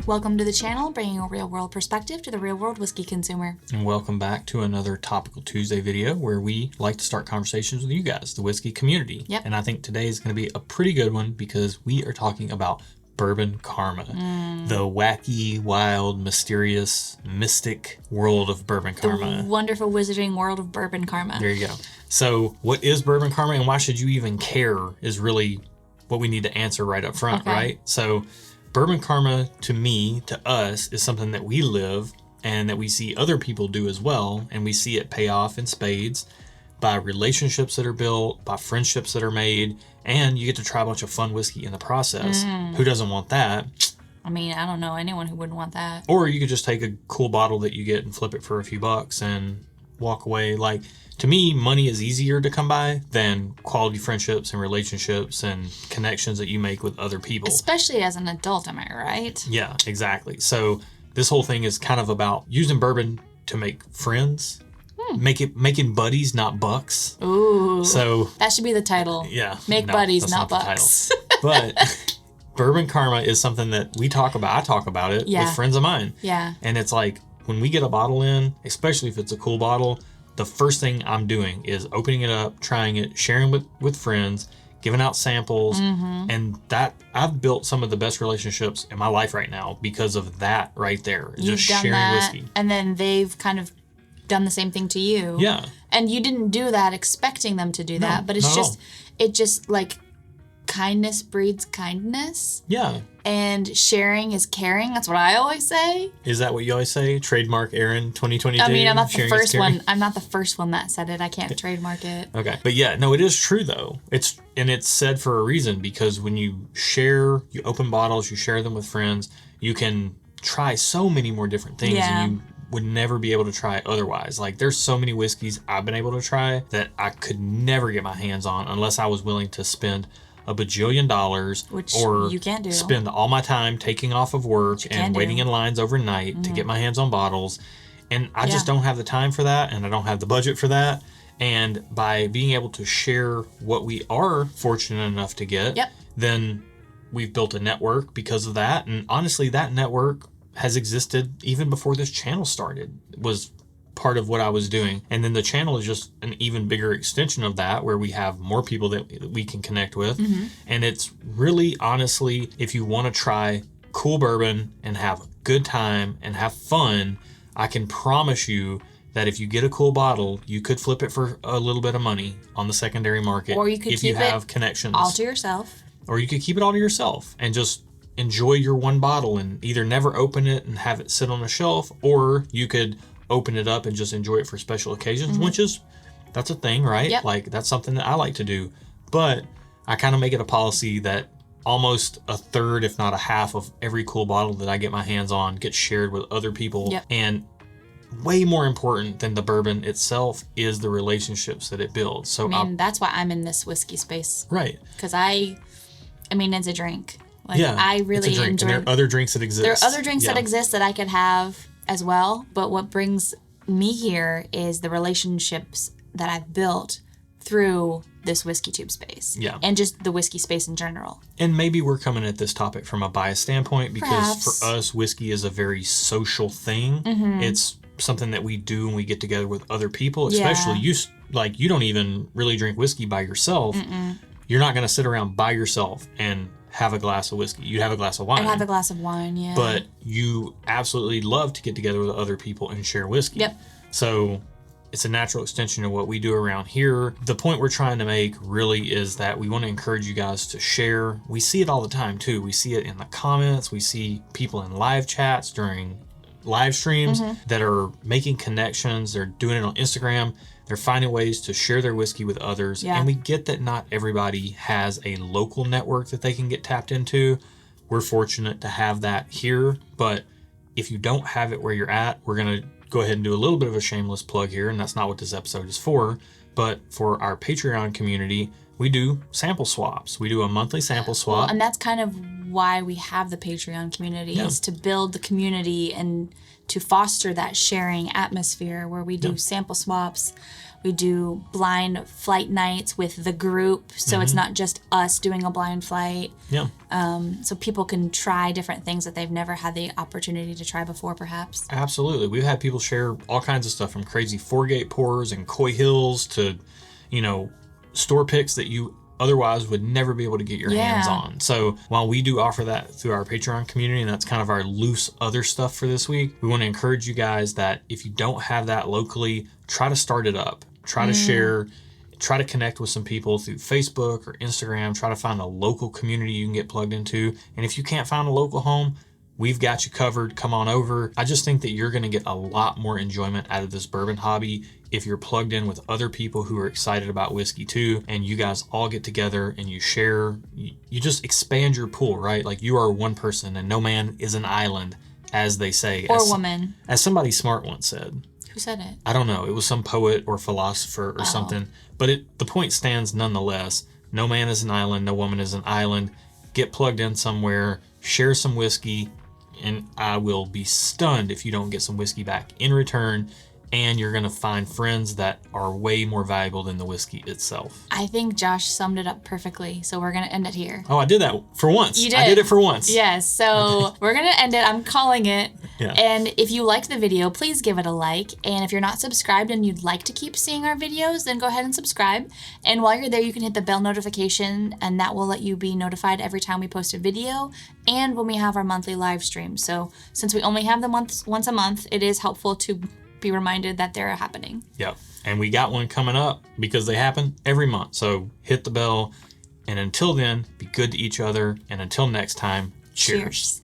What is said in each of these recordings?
Welcome to the channel, bringing a real-world perspective to the real-world whiskey consumer. And welcome back to another Topical Tuesday video where we like to start conversations with you guys, the whiskey community. Yep. And I think today is going to be a pretty good one because we are talking about Bourbon Karma, the wacky, wild, mysterious, mystic world of Bourbon Karma. The wonderful wizarding world of Bourbon Karma. There you go. So what is Bourbon Karma and why should you even care is really what we need to answer right up front, right? So Bourbon Karma, to me, to us, is something that we live and that we see other people do as well. And we see it pay off in spades by relationships that are built, by friendships that are made, and you get to try a bunch of fun whiskey in the process. Who doesn't want that? I mean, I don't know anyone who wouldn't want that. Or you could just take a cool bottle that you get and flip it for a few bucks and walk away. Like, to me, money is easier to come by than quality friendships and relationships and connections that you make with other people. Especially as an adult, am I right? Yeah, exactly. So this whole thing is kind of about using bourbon to make friends, making buddies, not bucks. Ooh. So that should be the title. Yeah. Make buddies, not bucks. But Bourbon Karma is something that we talk about. I talk about it with friends of mine. Yeah. And it's like when we get a bottle in, especially if it's a cool bottle, the first thing I'm doing is opening it up, trying it, sharing with friends, giving out samples. And that I've built some of the best relationships in my life right now because of that right there. You've just done sharing that, whiskey. and then they've kind of done the same thing to you. Yeah. And you didn't do that expecting them to do that, but it's just like kindness breeds kindness. Yeah. And sharing is caring. That's what I always say. Is that what you always say? Trademark Aaron 2022? I mean, I'm not the first one. I'm not the first one that said it. I can't trademark it. Okay. But yeah, no, it is true though. It's said for a reason because when you share, you open bottles, you share them with friends, you can try so many more different things and you would never be able to try otherwise. Like there's so many whiskeys I've been able to try that I could never get my hands on unless I was willing to spend a bajillion dollars, which or you can do. Spend all my time taking off of work and waiting in lines overnight to get my hands on bottles. And I just don't have the time for that, and I don't have the budget for that. And by being able to share what we are fortunate enough to get, then we've built a network because of that. And honestly, that network has existed even before this channel started. It was part of what I was doing. And then the channel is just an even bigger extension of that where we have more people that we can connect with. And it's really, honestly, if you want to try cool bourbon and have a good time and have fun, I can promise you that if you get a cool bottle, you could flip it for a little bit of money on the secondary market. Or you could if you have connections. All to yourself. Or you could keep it all to yourself and just enjoy your one bottle and either never open it and have it sit on a shelf, or you could open it up and just enjoy it for special occasions, which is, that's a thing, right? Like that's something that I like to do. But I kind of make it a policy that almost a third, if not a half of every cool bottle that I get my hands on gets shared with other people. And way more important than the bourbon itself is the relationships that it builds. So I mean, that's why I'm in this whiskey space. Right. Because I mean, it's a drink. Like I really enjoy. And there are other drinks that exist. There are other drinks that exist that I could have as well, but what brings me here is the relationships that I've built through this whiskey tube space. And just the whiskey space in general. And maybe we're coming at this topic from a biased standpoint because for us, whiskey is a very social thing. It's something that we do when we get together with other people, especially you don't even really drink whiskey by yourself. You're not going to sit around by yourself and have a glass of whiskey. You'd have a glass of wine. I'd have a glass of wine, But you absolutely love to get together with other people and share whiskey. So it's a natural extension of what we do around here. The point we're trying to make really is that we want to encourage you guys to share. We see it all the time too. We see it in the comments. We see people in live chats during live streams that are making connections. They're doing it on Instagram. They're finding ways to share their whiskey with others. And we get that not everybody has a local network that they can get tapped into. We're fortunate to have that here. But if you don't have it where you're at, we're going to go ahead and do a little bit of a shameless plug here. And that's not what this episode is for. But for our Patreon community, we do sample swaps. We do a monthly sample swap. Well, and that's kind of why we have the Patreon community, is to build the community and to foster that sharing atmosphere where we do sample swaps. We do blind flight nights with the group, so it's not just us doing a blind flight. Yeah. So people can try different things that they've never had the opportunity to try before, perhaps. Absolutely. We've had people share all kinds of stuff, from crazy 4-gate pours and Coy Hills to, store picks that you otherwise would never be able to get your hands on. So while we do offer that through our Patreon community, and that's kind of our loose other stuff for this week, we want to encourage you guys that if you don't have that locally, try to start it up. Try to share, try to connect with some people through Facebook or Instagram. Try to find a local community you can get plugged into. And if you can't find a local home, we've got you covered. Come on over. I just think that you're going to get a lot more enjoyment out of this bourbon hobby if you're plugged in with other people who are excited about whiskey too, and you guys all get together and you share. You just expand your pool, right? Like, you are one person and no man is an island, as they say. Or woman. As somebody smart once said. Who said it? I don't know. It was some poet or philosopher or something. But the point stands nonetheless. No man is an island. No woman is an island. Get plugged in somewhere. Share some whiskey. And I will be stunned if you don't get some whiskey back in return. And you're going to find friends that are way more valuable than the whiskey itself. I think Josh summed it up perfectly, so we're going to end it here. Oh, I did that for once. You did. I did it for once. Yes, so we're going to end it. I'm calling it. Yeah. And if you liked the video, please give it a like. And if you're not subscribed and you'd like to keep seeing our videos, then go ahead and subscribe. And while you're there, you can hit the bell notification, and that will let you be notified every time we post a video and when we have our monthly live stream. So since we only have them once a month, it is helpful to be reminded that they're happening. Yep. And we got one coming up because they happen every month. So hit the bell. And until then, be good to each other. And until next time, cheers.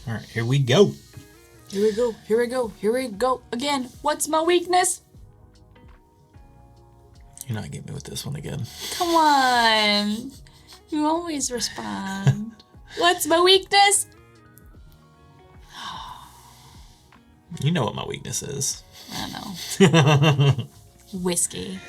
All right, here we go. Here we go. Here we go. Here we go again. What's my weakness? You're not getting me with this one again. Come on. You always respond. What's my weakness? You know what my weakness is. I know. Whiskey.